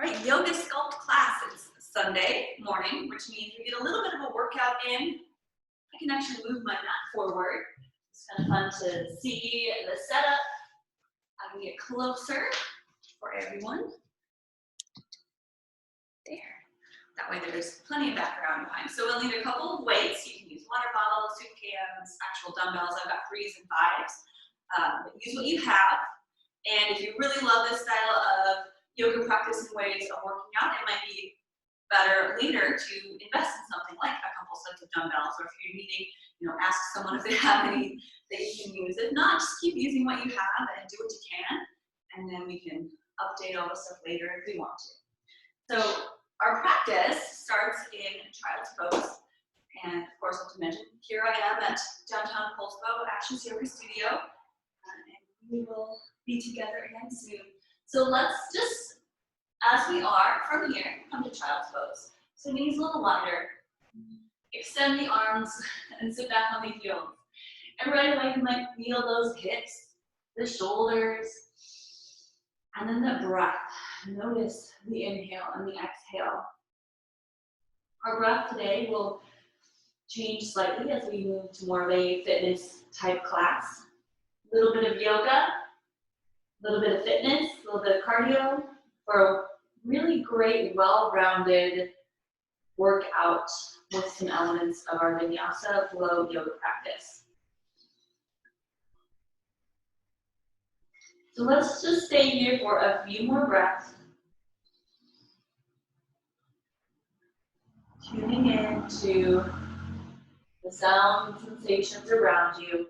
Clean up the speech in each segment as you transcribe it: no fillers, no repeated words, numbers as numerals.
All right, yoga sculpt class is Sunday morning, which means we get a little bit of a workout in. I can actually move my mat forward. It's kind of fun to see the setup. I can get closer for everyone. There. That way there's plenty of background behind. So we'll need a couple of weights. You can use water bottles, soup cans, actual dumbbells. I've got 3s and 5s. Use what you have. And if you really love this style of yoga practice and ways of working out, it might be better later to invest in something like a couple sets of dumbbells, or if you're needing, ask someone if they have any that you can use. If not, just keep using what you have and do what you can, and then we can update all the stuff later if we want to. So our practice starts in child's pose, and of course, I have to mention, here I am at downtown Polsbo Actions Yoga Studio, and we will be together again soon. So let's just, as we are, from here, come to child's pose. So knees a little wider. Extend the arms and sit back on the heels. And right away, you might feel those hips, the shoulders, and then the breath. Notice the inhale and the exhale. Our breath today will change slightly as we move to more of a fitness type class. A little bit of yoga, a little bit of fitness, a little bit of cardio for a really great, well-rounded workout with some elements of our vinyasa flow yoga practice. So let's just stay here for a few more breaths. Tuning in to the sound sensations around you.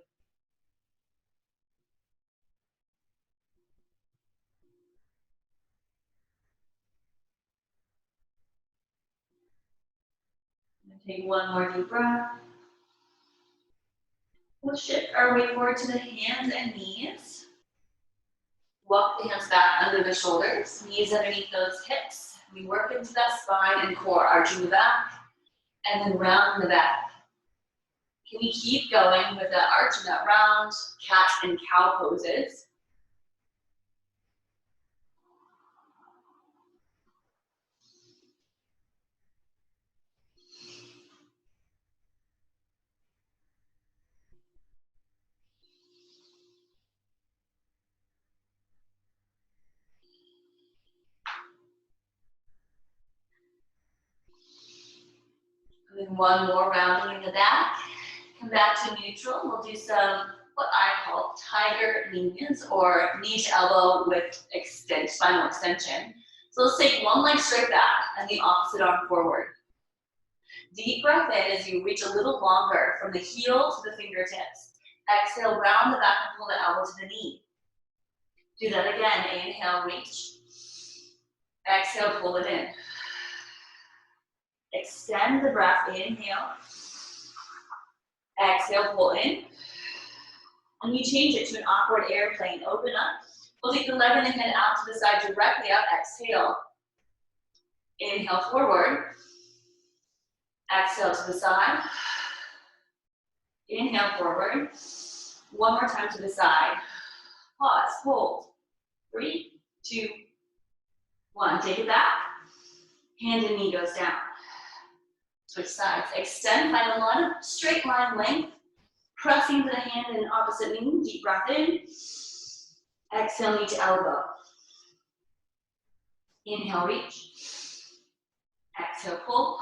Take one more deep breath. We'll shift our weight forward to the hands and knees. Walk the hands back under the shoulders, knees underneath those hips. We work into that spine and core, arching the back, and then round the back. Can we keep going with that arch and that round, cat and cow poses? And then one more rounding in the back. Come back to neutral. We'll do some, what I call tiger knees, or knee to elbow with spinal extension. So let's take one leg straight back and the opposite arm forward. Deep breath in as you reach a little longer from the heel to the fingertips. Exhale, round the back and pull the elbow to the knee. Do that again. Inhale, reach. Exhale, pull it in. Extend the breath. Inhale. Exhale, pull in. And you change it to an awkward airplane. Open up. We'll take the leg and the head out to the side, directly up. Exhale. Inhale, forward. Exhale to the side. Inhale, forward. One more time to the side. Pause, hold. 3, 2, 1. Take it back. Hand and knee goes down. Switch sides. Extend, find a lot of straight line length. Pressing to the hand and opposite knee. Deep breath in. Exhale, knee to elbow. Inhale, reach. Exhale, pull.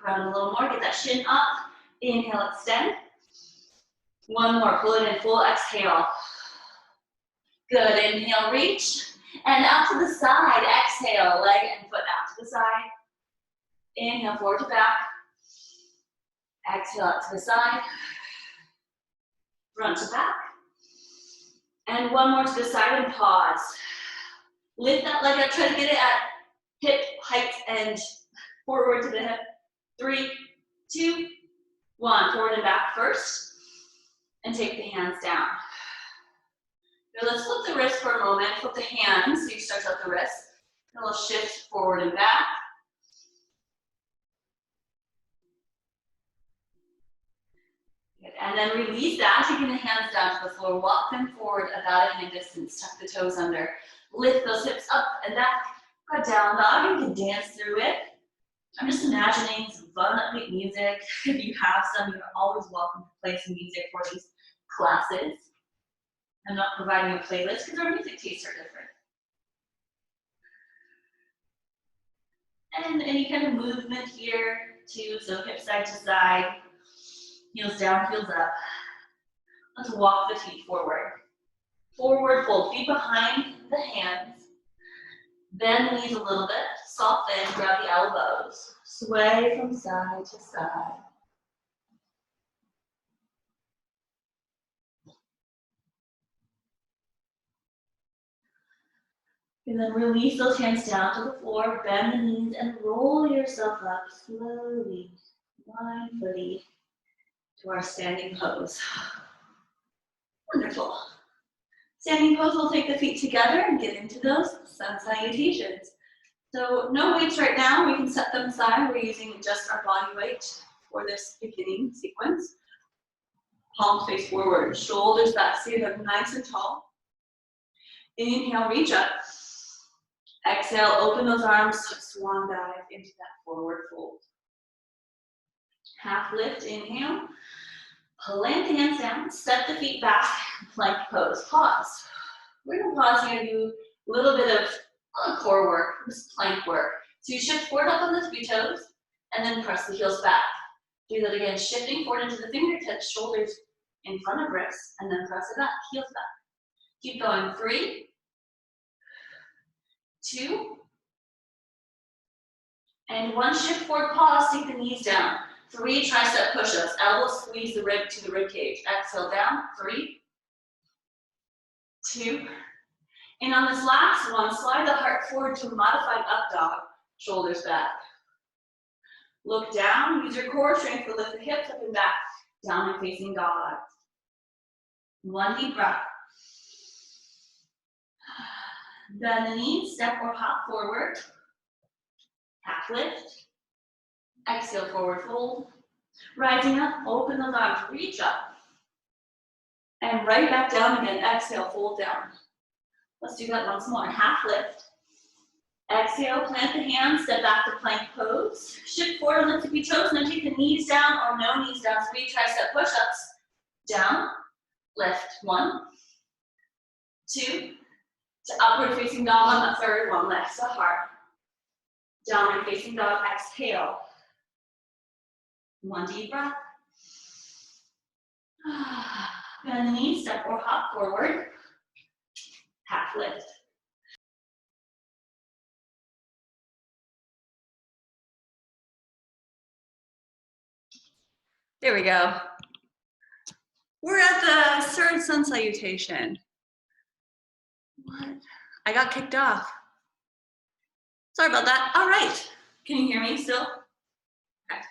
Round a little more. Get that shin up. Inhale, extend. One more. Pull it in. Full exhale. Good. Inhale, reach. And out to the side. Exhale. Leg and foot out to the side. Inhale, forward to back. Exhale, out to the side. Front to back. And one more to the side and pause. Lift that leg up. Try to get it at hip height and forward to the hip. 3, 2, 1. Forward and back first. And take the hands down. Now let's flip the wrist for a moment. Flip the hands. So you start out the wrist. And we'll shift forward and back. Good. And then release that. Taking the hands down to the floor. Walk them forward about a hand distance. Tuck the toes under. Lift those hips up and back. A down dog, you can dance through it. I'm just imagining some fun upbeat music. If you have some, you're always welcome to play some music for these classes. I'm not providing a playlist because our music tastes are different. And any kind of movement here too, so hip side to side, heels down, heels up. Let's walk the feet forward. Forward fold, feet behind the hands. Bend the knees a little bit, soften, grab the elbows. Sway from side to side. And then release those hands down to the floor, bend the knees, and roll yourself up slowly, mindfully, to our standing pose. Wonderful. Standing pose, we'll take the feet together and get into those sun salutations. So no weights right now, we can set them aside. We're using just our body weight for this beginning sequence. Palms face forward, shoulders back, stay them nice and tall. Inhale, reach up. Exhale, open those arms, swan dive into that forward fold. Half lift, inhale. Plant the hands down, step the feet back, plank pose, pause. We're gonna pause here and do a little bit of core work, this plank work. So you shift forward up on the tippy toes, and then press the heels back. Do that again, shifting forward into the fingertips, shoulders in front of wrists, and then press it back, heels back. Keep going, 3, 2, and 1, shift forward, pause, take the knees down. 3 tricep push-ups, elbows squeeze the rib to the rib cage. Exhale down, 3, 2, and on this last one, slide the heart forward to a modified up dog, shoulders back. Look down, use your core strength to lift the hips up and back, down and facing dog. 1 deep breath. Bend the knees, step or hop forward. Half lift. Exhale, forward fold. Rising up, open those arms, reach up. And right back down again, exhale, fold down. Let's do that once more, half lift. Exhale, plant the hands, step back to plank pose. Shift forward on the tippy toes, and then take the knees down or no knees down. 3 tricep push-ups. Down, lift, 1, 2, to upward facing dog on the third one, legs to heart. Downward facing dog, exhale. 1 deep breath. Bend the knees, step or hop forward. Half lift. There we go. We're at the third sun salutation. What? I got kicked off. Sorry about that. All right. Can you hear me still? Okay.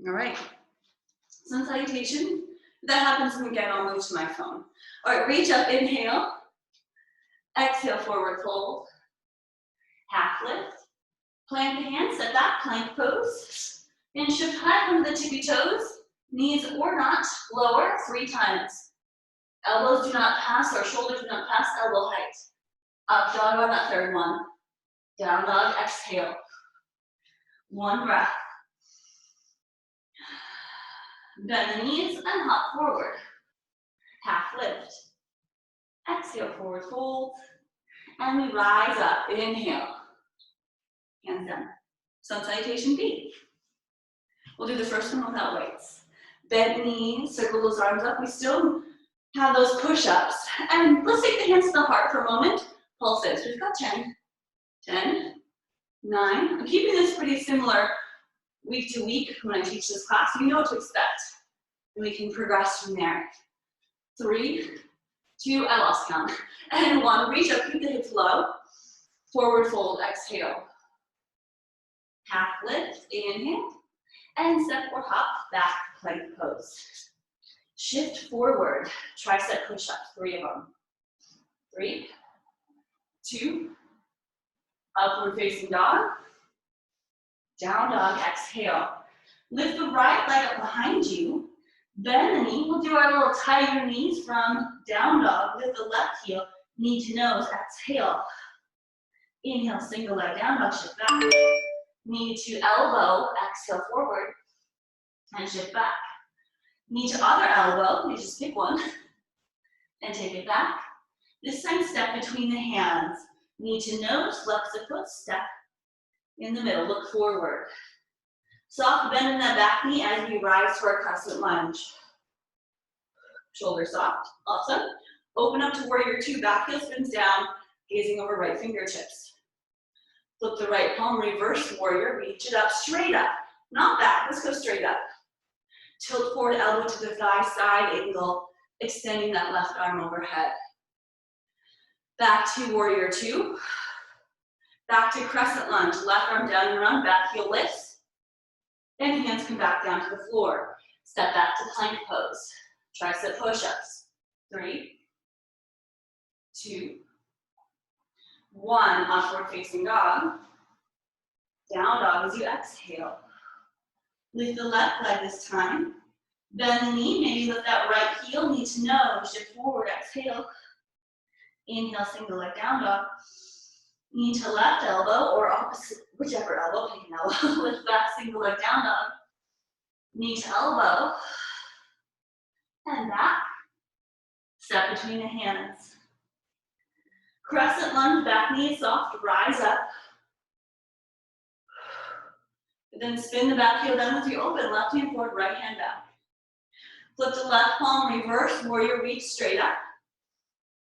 All right. Sun salutation. If that happens again, I'll move to my phone. All right, reach up, inhale. Exhale, forward fold. Half lift. Plant the hands, step back, plank pose. And shift high from the tippy toes, knees or not, lower 3 times. Elbows do not pass or shoulders do not pass elbow height. Up dog on that third one. Down dog, exhale. 1 breath. Bend the knees and hop forward. Half lift. Exhale, forward fold. And we rise up, inhale. Hands down. Sun salutation B. We'll do the first one without weights. Bend knees, circle those arms up. We still have those push-ups. And let's take the hands to the heart for a moment. Pulses. We've got 10, 10, 9. I'm keeping this pretty similar week to week when I teach this class. You know what to expect. And we can progress from there. 3, 2, I lost count. And 1, reach up, keep the hips low. Forward fold, exhale. Half lift, inhale. And step or hop back, plank pose. Shift forward, tricep push-ups, 3 of them. 3, 2, upward facing dog. Down dog, exhale. Lift the right leg up behind you. Bend the knee. We'll do our little tighter knees from down dog. Lift the left heel. Knee to nose, exhale. Inhale, single leg down dog, shift back. Knee to elbow, exhale forward, and shift back. Knee to other elbow, you just pick one, and take it back. This time, step between the hands. Knee to nose, flex the foot, step in the middle, look forward. Soft bend in that back knee as you rise for a crescent lunge. Shoulder soft, awesome. Open up to warrior two, back heel spins down, gazing over right fingertips. Flip the right palm, reverse warrior, reach it up, straight up. Not back, let's go straight up. Tilt forward, elbow to the thigh, side angle, extending that left arm overhead. Back to warrior two. Back to crescent lunge, left arm down and run, back heel lifts. And hands come back down to the floor. Step back to plank pose. Tricep push-ups. 3, 2, 1. Upward facing dog. Down dog as you exhale. Lift the left leg this time. Bend the knee, maybe lift that right heel, knee to nose, shift forward, exhale. Inhale, single leg down dog. Knee to left elbow or opposite, whichever elbow, pick an elbow. Lift back, single leg down dog. Knee to elbow. And back. Step between the hands. Crescent lunge, back knee soft, rise up. Then spin the back heel down as you open, left hand forward, right hand back. Flip the left palm, reverse, warrior reach straight up.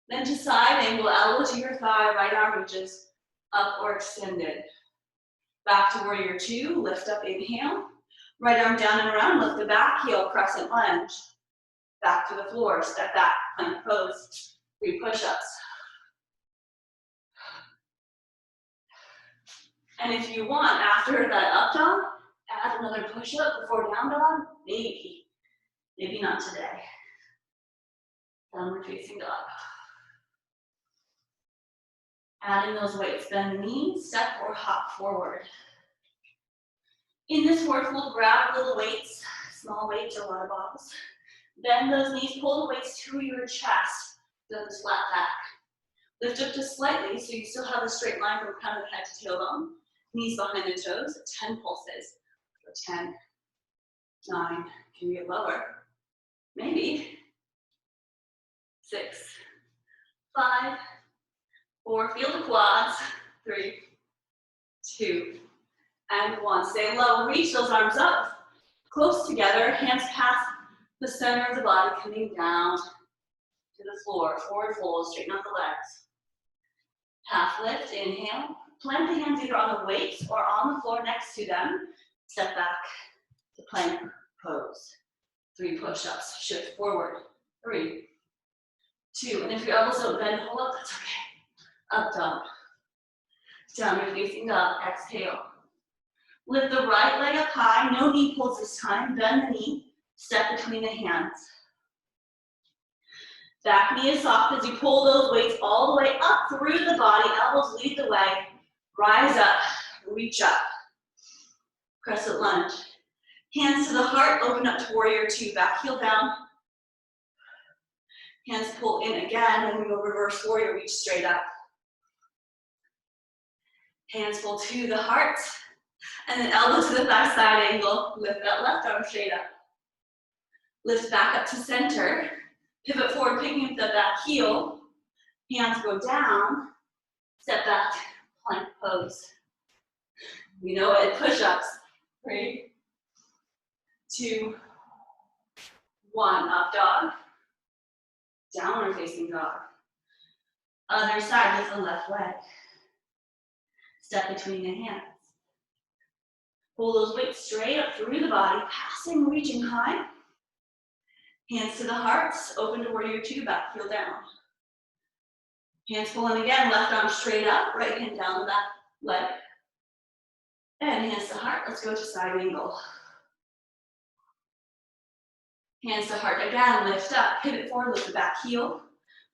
Then to side angle, elbow to your thigh, right arm reaches up or extended. Back to warrior two, lift up, inhale. Right arm down and around, lift the back heel, crescent lunge. Back to the floor, step back, plank pose, 3 push-ups. And if you want, after that up dog, add another push-up before down dog, maybe. Maybe not today. Downward facing dog. Adding those weights, bend the knees, step or hop forward. In this forward fold, grab little weights, small weights or water bottles. Bend those knees, pull the weights to your chest. Don't just flat back. Lift up just slightly so you still have a straight line from crown of the head to tailbone. Knees behind the toes, 10 pulses. So 10, 9, can we get lower? Maybe. 6, 5, 4, feel the quads. 3, 2, and 1. Stay low, reach those arms up, close together, hands past the center of the body, coming down to the floor. Forward fold, straighten out the legs. Half lift, inhale. Plant the hands either on the weights or on the floor next to them. Step back to plank pose. 3 push-ups, shift forward. 3, 2, and if your elbows don't bend, hold up, that's okay. Up dog. Downward facing dog, exhale. Lift the right leg up high, no knee pulls this time, bend the knee. Step between the hands. Back knee is soft as you pull those weights all the way up through the body. Elbows lead the way. Rise up, reach up. Crescent lunge. Hands to the heart, open up to warrior two. Back heel down. Hands pull in again, and we go reverse warrior, reach straight up. Hands pull to the heart. And then elbow to the thigh, side angle. Lift that left arm straight up. Lift back up to center. Pivot forward, picking up the back heel. Hands go down. Step back, plank pose. You know it, push-ups. 3, 2, 1. Up dog. Downward facing dog. Other side with the left leg. Step between the hands. Pull those weights straight up through the body, passing, reaching high. Hands to the hearts, open to warrior two, back heel down. Hands pulling again, left arm straight up, right hand down the back leg. And hands to heart, let's go to side angle. Hands to heart again, lift up, pivot forward, lift the back heel.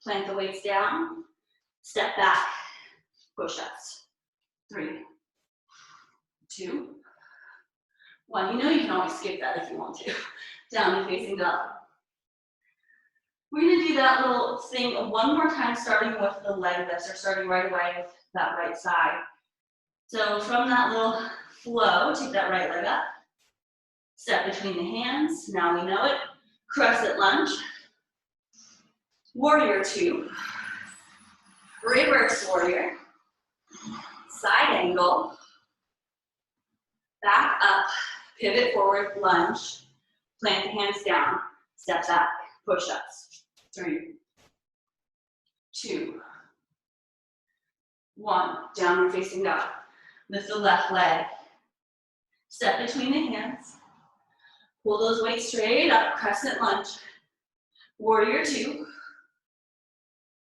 Plant the weights down, step back, push-ups. 3, 2, 1. You know you can always skip that if you want to. Downward facing dog. We're gonna do that little thing one more time, starting with the leg lifts, or starting right away with that right side. So from that little flow, take that right leg up, step between the hands, now we know it, crescent lunge, warrior two, reverse warrior, side angle, back up, pivot forward, lunge, plant the hands down, step back, push-ups. 3, 2, 1, downward facing dog. Lift the left leg, step between the hands, pull those weights straight up, crescent lunge, warrior two,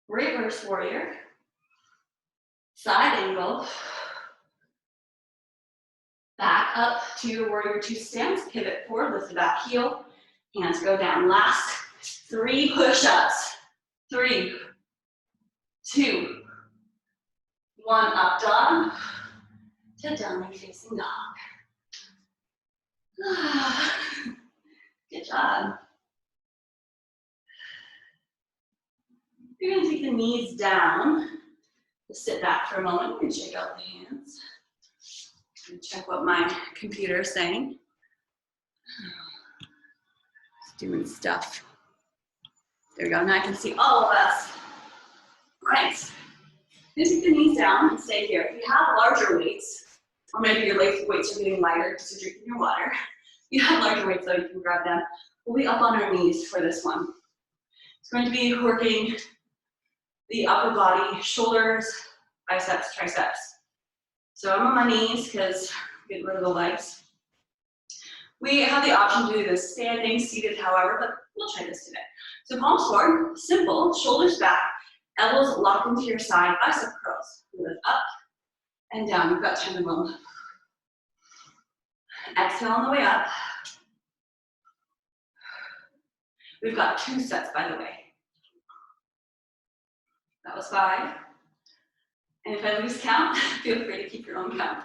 reverse warrior, side angle, back up to your warrior two stance, pivot forward, lift the back heel, hands go down. Last 3 push-ups. 3, 2, 1, up dog to downward facing dog. Good job. You're gonna take the knees down. Just sit back for a moment and shake out the hands. And check what my computer is saying. It's doing stuff. There we go, now I can see all of us. Right. Then take the knees down and stay here. If you have larger weights, or maybe your weights are getting lighter because you're drinking your water, you have larger weights though, you can grab them. We'll be up on our knees for this one. It's going to be working the upper body, shoulders, biceps, triceps. So I'm on my knees because I'm getting rid of the legs. We have the option to do this standing, seated, however, but we'll try this today. So palms forward, simple, shoulders back, elbows lock into your side, bicep curls. Lift up and down, we've got 10 of them. Exhale on the way up. We've got 2 sets, by the way. That was 5. And if I lose count, feel free to keep your own count.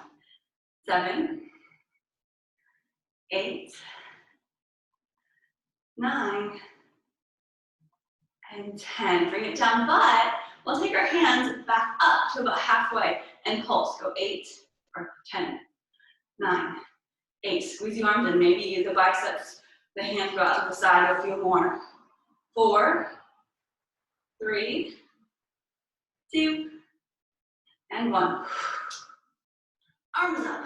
7, 8, 9, and 10. Bring it down, but we'll take our hands back up to about halfway and pulse. Go 8 or 10, 9, 8. Squeeze the arms in. Maybe the biceps, the hands go out to the side or feel more. 4, 3, 2, and 1. Arms up.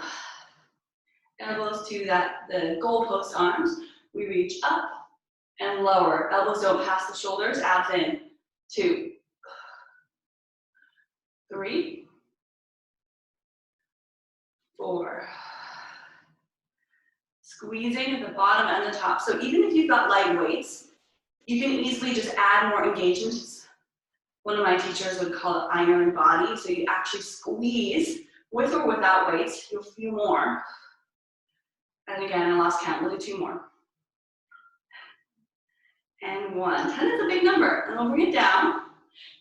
Elbows to the goalpost arms. We reach up and lower. Elbows don't pass the shoulders, abs in. 2, 3, 4. Squeezing at the bottom and the top. So even if you've got light weights, you can easily just add more engagement. One of my teachers would call it iron body. So you actually squeeze with or without weights. You'll feel more. And again, I lost count. We'll do 2 more. And 1. 10 is a big number. And we'll bring it down.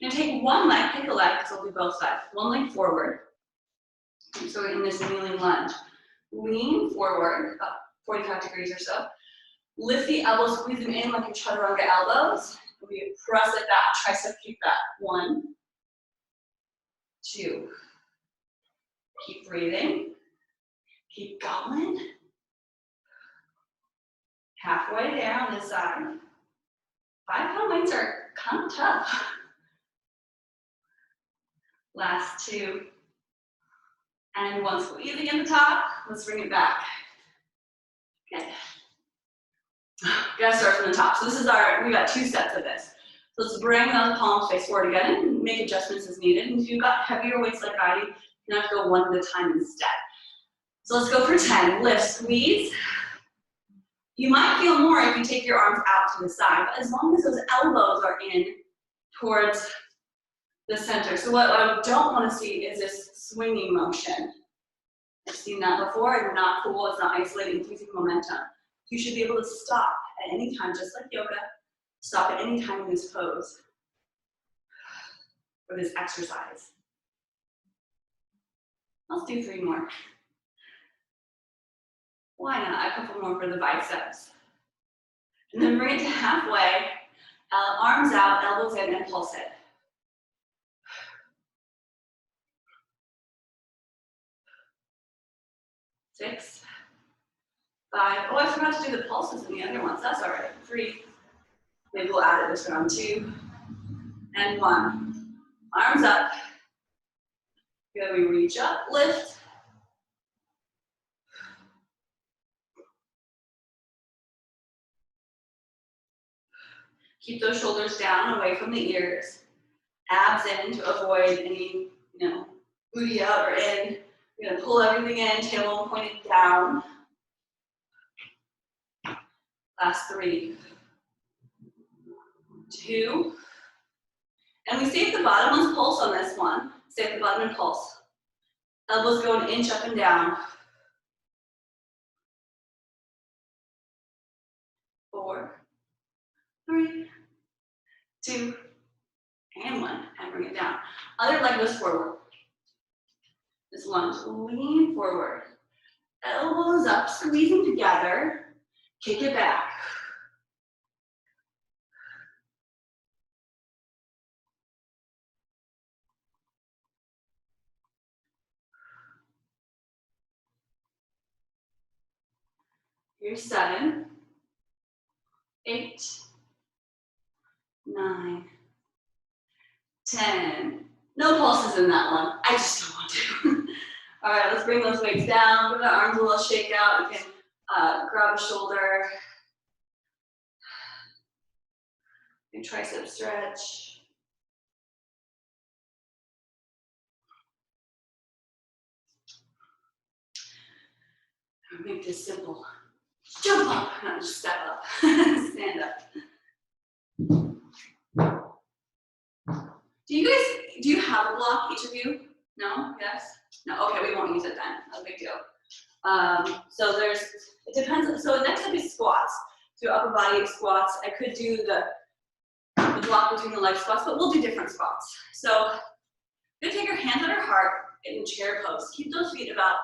Now take one leg, pick a leg, because we'll do both sides. One leg forward. So we're in this kneeling lunge. Lean forward, about 45 degrees or so. Lift the elbows, squeeze them in like your chaturanga elbows. We press it back, tricep kick back. 1, 2. Keep breathing. Keep going. Halfway there on this side. 5-pound weights are kind of tough. Last 2. And 1, squeezing in the top. Let's bring it back. Good. Gotta start from the top. So this is we got 2 sets of this. So let's bring the palms face forward again and make adjustments as needed. And if you've got heavier weights like I do, you have to go 1 at a time instead. So let's go for 10. Lift, squeeze. You might feel more if you take your arms out to the side, but as long as those elbows are in towards the center. So what I don't want to see is this swinging motion. I've seen that before, and not cool, it's not isolating, it's using momentum. You should be able to stop at any time, just like yoga. Stop at any time in this pose, or this exercise. Let's do 3 more. Why not? A couple more for the biceps. And then bring it to halfway, Arms out, elbows in, and pulse it. 6, 5. Oh, I forgot to do the pulses in the other ones. That's all right. 3. Maybe we'll add it this round. 2 and 1. Arms up. Good. We reach up, lift. Keep those shoulders down, away from the ears. Abs in to avoid any, booty out or in. You're gonna pull everything in, tailbone pointed down. Last 3, 2. And we stay at the bottom. Let's pulse on this one. Stay at the bottom and pulse. Elbows go an inch up and down. 4, 3, 2, and 1. And bring it down. Other leg goes forward. This lunge, lean forward. Elbows up, squeeze them together. Kick it back. Here's 7, 8, 9, 10. No pulses in that one. I just don't want to. All right, let's bring those weights down. Give the arms a little shake out. You can grab a shoulder. Your tricep stretch. I'll make this simple. Jump up, not just step up. Stand up. Do you have a block, each of you? No? Yes? No? Okay, we won't use it then. No big deal. So it depends. So next up is squats. So upper body squats. I could do the block between the leg squats, but we'll do different squats. So you're gonna take your hands on your heart in chair pose. Keep those feet about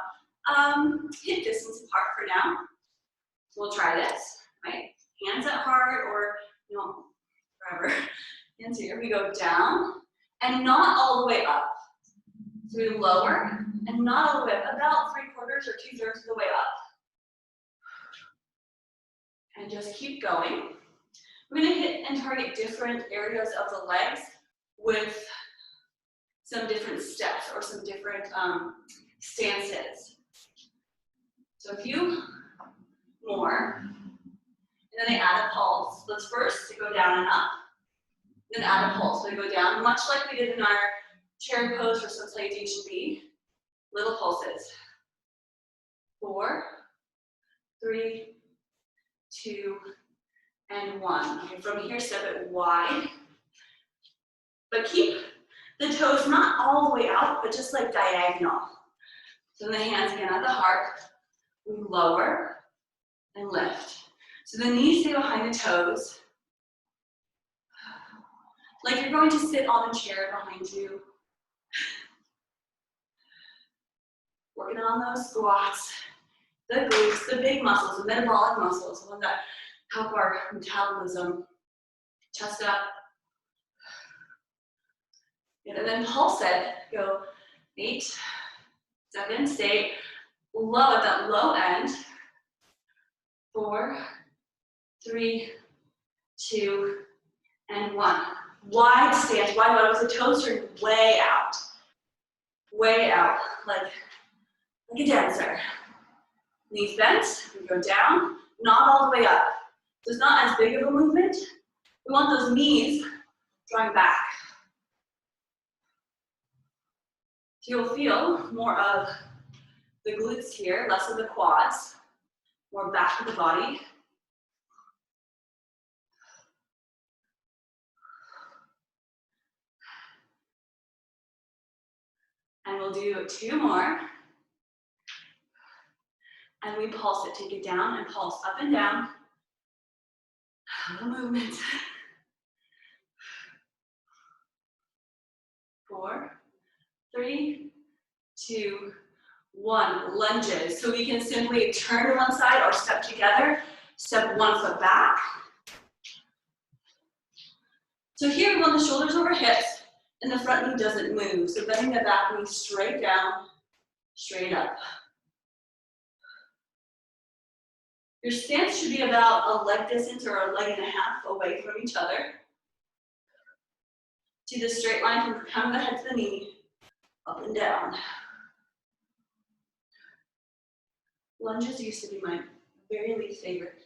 hip distance apart for now. So we'll try this, right? Hands at heart or, wherever. Hands here. We go down and not all the way up. So we lower and not all the way up, about 3/4 or 2/3 of the way up. And just keep going. We're gonna hit and target different areas of the legs with some different steps or some different stances. So a few more, and then I add a pulse. Let's first go down and up, then add a pulse. So we go down, much like we did in our chair pose for some salutation B. Little pulses. 4, 3, 2, and 1. Okay, from here, step it wide, but keep the toes not all the way out, but just like diagonal. So the hands again at the heart. We lower and lift. So the knees stay behind the toes. Like you're going to sit on a chair behind you. Working on those squats, the glutes, the big muscles, the metabolic muscles, the ones that help our metabolism. Chest up. And then pulse it. Go 8, 7, stay low at that low end. 4, 3, 2, and 1. Wide stance, wide bottom, the toes turn way out, like a dancer. Knees bent, we go down, not all the way up. So it's not as big of a movement. We want those knees drawing back. So you'll feel more of the glutes here, less of the quads, more back of the body. And we'll do 2 more. And we pulse it, take it down and pulse up and down. A little movement. 4, 3, 2, 1. Lunges. So we can simply turn to one side or step together. Step 1 foot back. So here we want the shoulders over hips and the front knee doesn't move. So bending the back knee straight down, straight up. Your stance should be about a leg distance or a leg and a half away from each other. Do the straight line from crown of the head to the knee, up and down. Lunges used to be my very least favorite.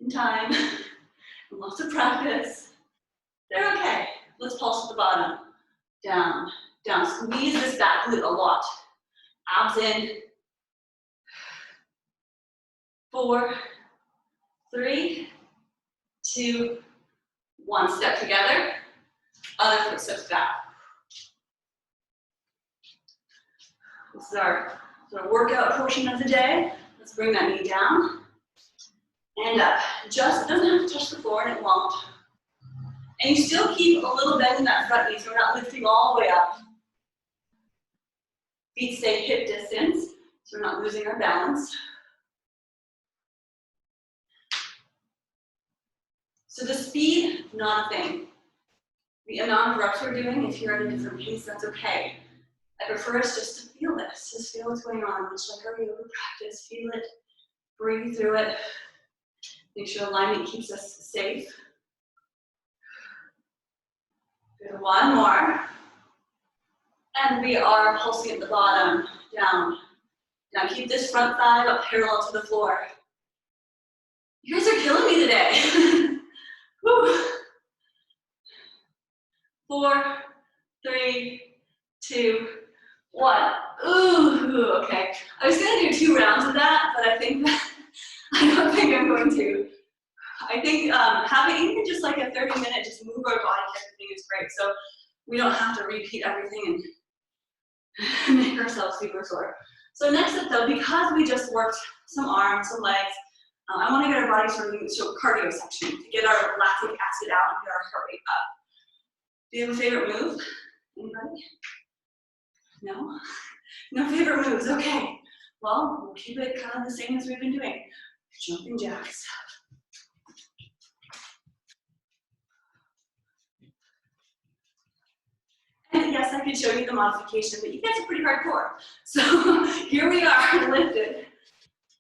In time, lots of practice. They're okay. Let's pulse at the bottom. Down, down. Squeeze this back glute a lot. Abs in. 4, 3, 2, 1. Step together. Other foot steps back. This is our sort of workout portion of the day. Let's bring that knee down and up. Just, it doesn't have to touch the floor and it won't. And you still keep a little bend in that front knee so we're not lifting all the way up. Feet stay hip distance so we're not losing our balance. So the speed, not a thing. The amount of reps we're doing, if you're at a different pace, that's okay. I prefer us just to feel this, just feel what's going on, much like our yoga practice. Feel it, breathe through it, make sure alignment keeps us safe. Good, one more. And we are pulsing at the bottom, down. Now keep this front thigh up parallel to the floor. You guys are killing me today. Woo. 4, 3, 2, 1. Ooh, okay. I was gonna do 2 rounds of that, but I don't think I'm going to. I think having even just like a 30-minute, just move our body type of thing is great. So we don't have to repeat everything and make ourselves super sore. So next up though, because we just worked some arms, some legs, I want to get our body sort of so cardio section to get our lactic acid out and get our heart rate up. Do you have a favorite move? Anybody? No? No favorite moves, okay. Well, we'll keep it kind of the same as we've been doing. Jumping jacks. And yes, I could show you the modification, but you guys are pretty hardcore. So here we are, lifted.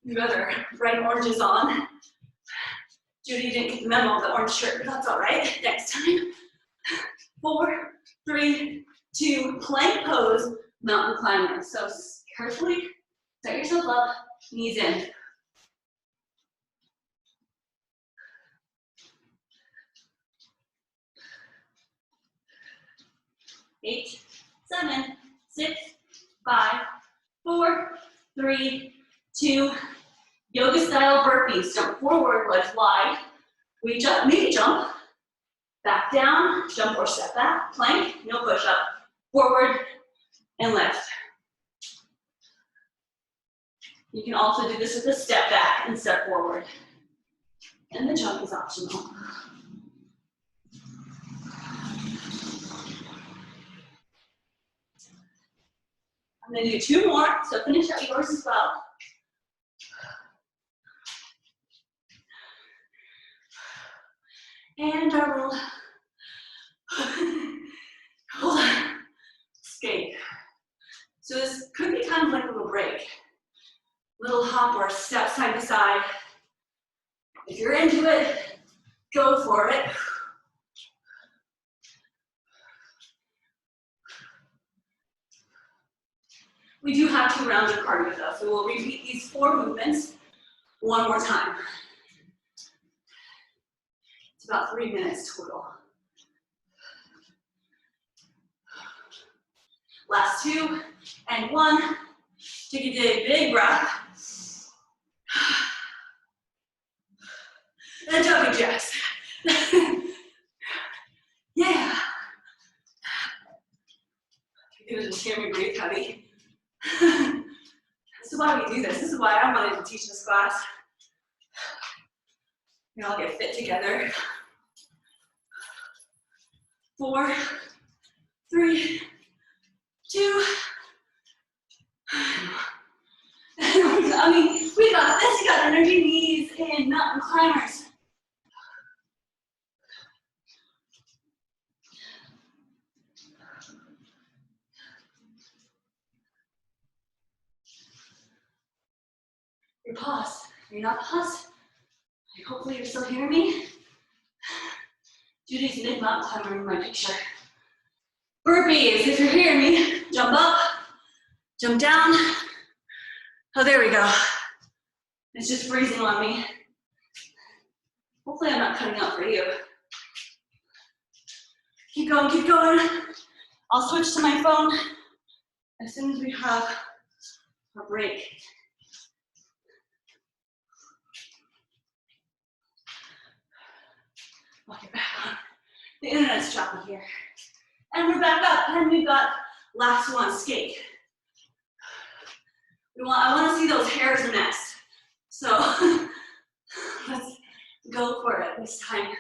You got our bright oranges on. Judy didn't get the memo of the orange shirt, but that's all right. Next time. 4, 3, 2, plank pose, mountain climber. So carefully set yourself up, knees in. 8, 7, 6, 5, 4, 3, 2, yoga style burpees. Jump forward, legs wide. We jump, maybe jump. Back down, jump or step back, plank, no push up, forward and lift. You can also do this with a step back and step forward. And the jump is optional. I'm gonna do 2 more, so finish up yours as well. And our little, hold on, escape. So this could be kind of like a little break. Little hop or step side to side. If you're into it, go for it. We do have 2 rounds of cardio though, so we'll repeat these 4 movements 1 more time. It's about 3 minutes total. Last 2 and 1. Take a big breath. And jumping jacks. Yeah. You're gonna just hear me breathe heavy. This is why we do this. This is why I wanted to teach this class. We all get fit together. 4, 3, 2. I mean, we got this. You got energy, knees in, mountain climbers. pause. You're not pause. Hopefully you're still hearing me. Judy's mid-mountain climber in my picture. Burpees, if you're hearing me, jump up, jump down. Oh, there we go. It's just freezing on me. Hopefully I'm not cutting out for you. Keep going, keep going. I'll switch to my phone as soon as we have a break. Okay, back on. The internet's choppy here. And we're back up, and we've got last one, skate. I want to see those hairs next. So let's go for it this time.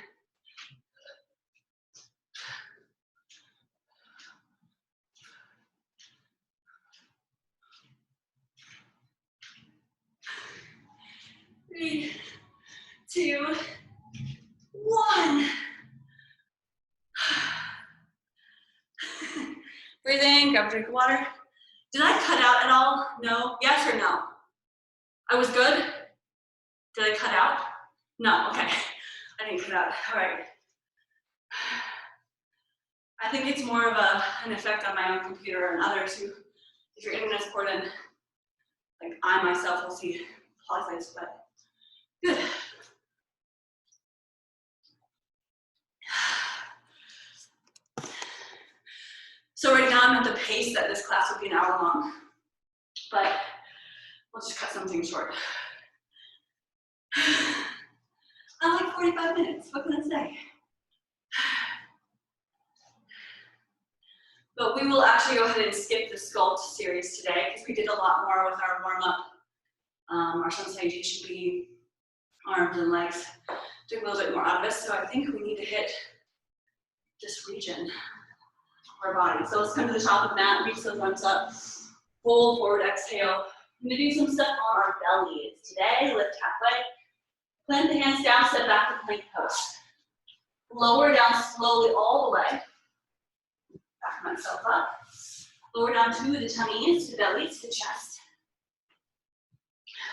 Three, 2, 1. Breathe in, grab a drink of water. Did I cut out at all? No? Yes or no? I was good? Did I cut out? No, okay. I didn't cut out, all right. I think it's more of an effect on my own computer and others who, if your internet's poor, then like I myself will see pauses, but good. So right now I'm at the pace that this class would be an hour long, but we'll just cut something short. I like 45 minutes, what can I say? But we will actually go ahead and skip the Sculpt series today because we did a lot more with our warm-up, our sun salutation beam, arms and legs. Took a little bit more out of us, so I think we need to hit this region. Our body. So let's come to the top of the mat, reach those arms up, fold forward, exhale. I'm gonna do some stuff on our bellies today. Lift halfway, plant the hands down, step back to plank pose. Lower down slowly all the way. Back myself up. Lower down to the tummy, to the belly, to the chest.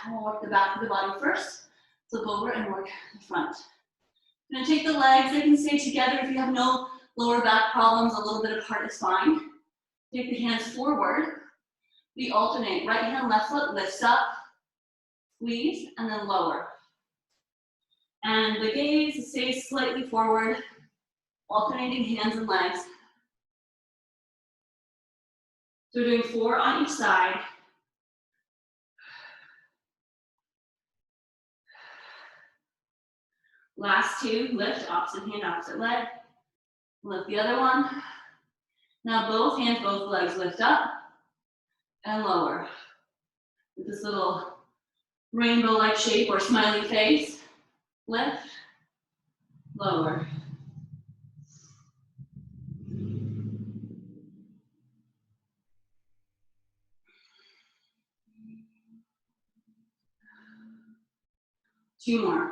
We'll work the back of the body first. Flip over and work the front. I'm gonna take the legs, they can stay together if you have no lower back problems, a little bit apart is fine. Take the hands forward. We alternate. Right hand, left foot, lifts up, squeeze, and then lower. And the gaze stays slightly forward, alternating hands and legs. So we're doing 4 on each side. Last 2, lift, opposite hand, opposite leg. Lift the other one. Now both hands, both legs lift up and lower. With this little rainbow-like shape or smiley face. Lift, lower. Two more.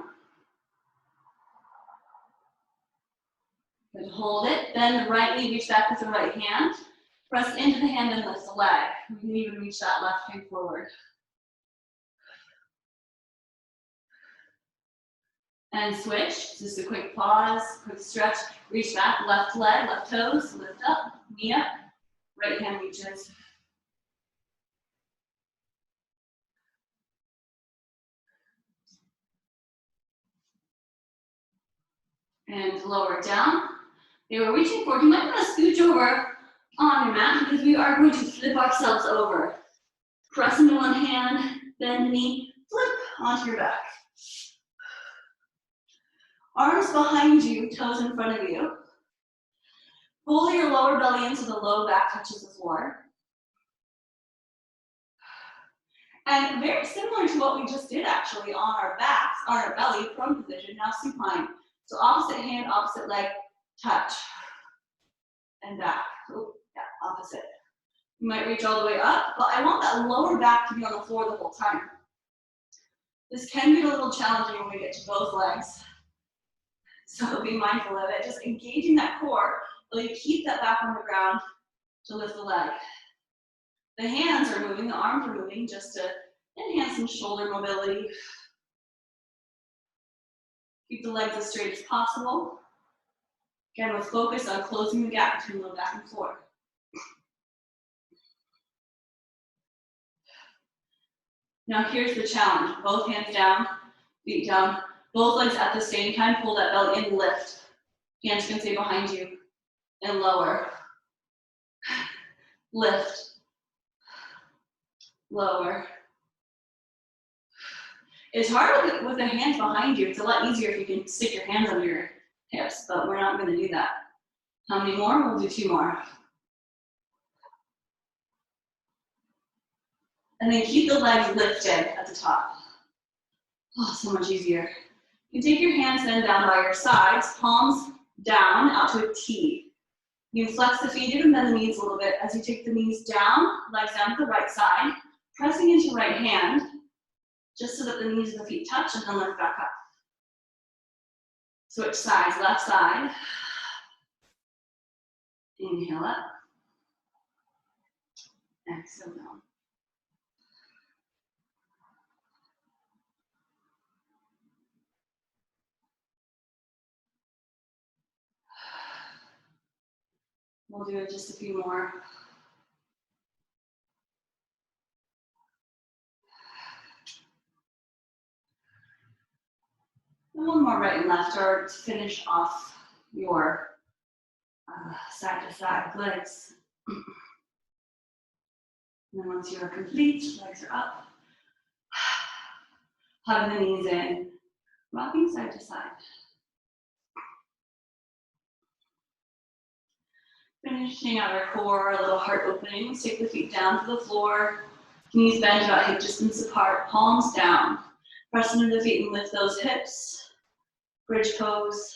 Good, hold it. Bend the right knee, reach back with the right hand. Press into the hand and lift the leg. We can even reach that left hand forward. And switch, just a quick pause, quick stretch. Reach back, left leg, left toes, lift up, knee up, right hand reaches. And lower down. Okay, we're reaching forward. You might want to scooch over on your mat because we are going to flip ourselves over. Press into one hand, bend the knee, flip onto your back. Arms behind you, toes in front of you. Pull your lower belly into the low back touches the floor. And very similar to what we just did actually on our backs, on our belly, prone position, now supine. So opposite hand, opposite leg, touch. And back. Oh, yeah, opposite. You might reach all the way up, but I want that lower back to be on the floor the whole time. This can get a little challenging when we get to both legs. So be mindful of it. Just engaging that core while you keep that back on the ground to lift the leg. The hands are moving, the arms are moving just to Enhance some shoulder mobility. Keep the legs as straight as possible. Again, with focus on closing the gap between low back and floor. Now here's the challenge. Both hands down, feet down, both legs at the same time. Pull that belly in, lift. Hands can stay behind you. And lower. Lift. Lower. It's hard with the hands behind you. It's a lot easier if you can stick your hands under your hips, but we're not going to do that. How many more? We'll do 2 more. And then keep the legs lifted at the top. Oh, so much easier. You take your hands then down by your sides, palms down out to a T. You flex the feet, even bend the knees a little bit as you take the knees down, legs down to the right side, pressing into right hand, just so that the knees of the feet touch, and then lift back up. Switch sides, left side. Inhale up. Exhale down. We'll do it just a few more. And one more right and left, or to finish off your side to side legs. And then once you are complete, legs are up. Hug the knees in, rocking side to side. Finishing out our core, a little heart opening. Let's take the feet down to the floor. Knees bend about hip distance apart, palms down. Press into the feet and lift those hips. Bridge pose.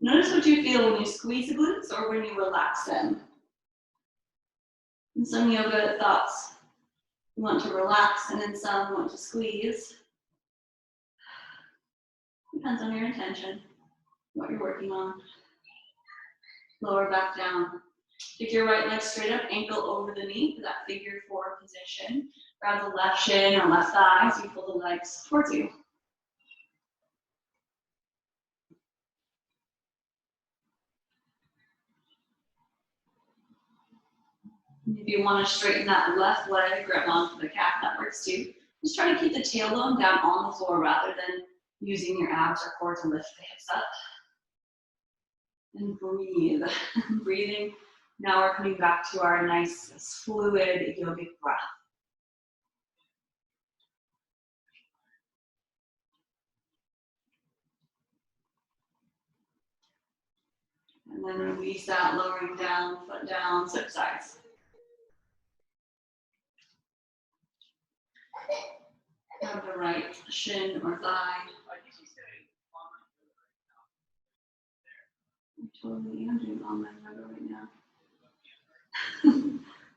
Notice what you feel when you squeeze the glutes or when you relax them. In some yoga thoughts, you want to relax, and in some, you want to squeeze. Depends on your intention, what you're working on. Lower back down. Take your right leg straight up, ankle over the knee for that figure 4 position. Grab the left shin or left thigh as you pull the legs towards you. If you want to straighten that left leg, grab onto the calf, that works too. Just try to keep the tailbone down on the floor rather than using your abs or core to lift the hips up. And breathe. Breathing. Now we're coming back to our nice fluid yogic breath. And then release that, lowering down, foot down, switch sides. Grab the right shin or thigh. I totally am doing online yoga right now.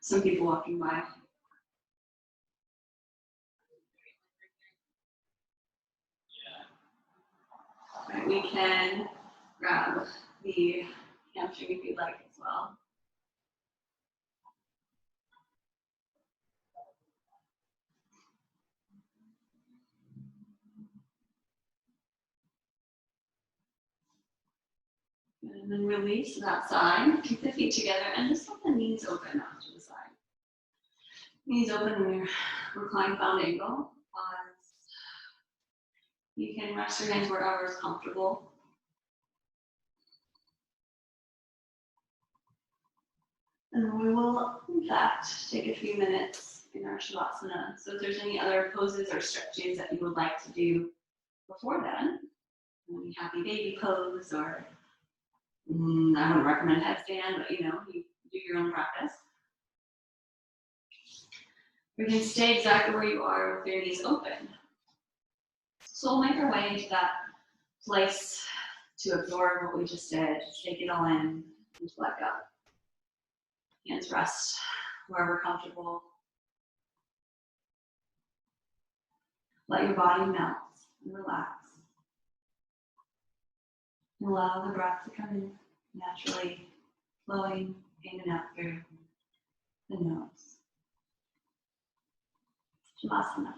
Some people walking by. Right, we can grab the hamstring if you'd like as well. And then release that side. Keep the feet together and just let the knees open out to the side. Knees open in your reclined bound angle. Pause. You can rest your hands wherever is comfortable. And we will, in fact, take a few minutes in our Shavasana. So if there's any other poses or stretches that you would like to do before then, maybe happy baby pose, or I wouldn't recommend headstand, but you do your own practice. You can stay exactly where you are with your knees open. So we'll make our way into that place to absorb what we just did. Take it all in and let go. Hands rest wherever comfortable. Let your body melt and relax. Allow the breath to come in. naturally flowing in and out through the nose. Shavasana.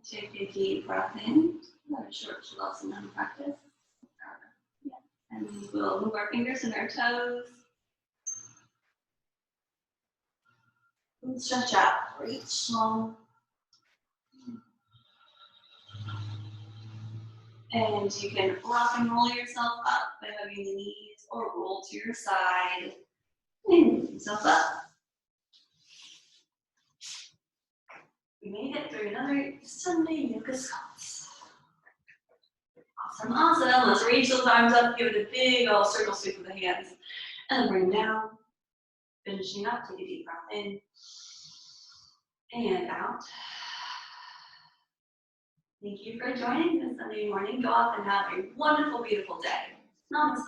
Take a deep breath in. Another short Shavasana practice. Yeah. And we'll move our fingers and our toes. And stretch out. Reach long. And you can rock and roll yourself up by hugging the knees or roll to your side and lift yourself up. We made it through another Sunday yoga sculpt. Awesome, awesome. Let's reach those arms up, give it a big old circle sweep with the hands, and then bring them down. Finishing up, take a deep breath in and out. Thank you for joining this Sunday morning. Go off and have a wonderful, beautiful day. Namaste.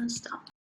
Stop.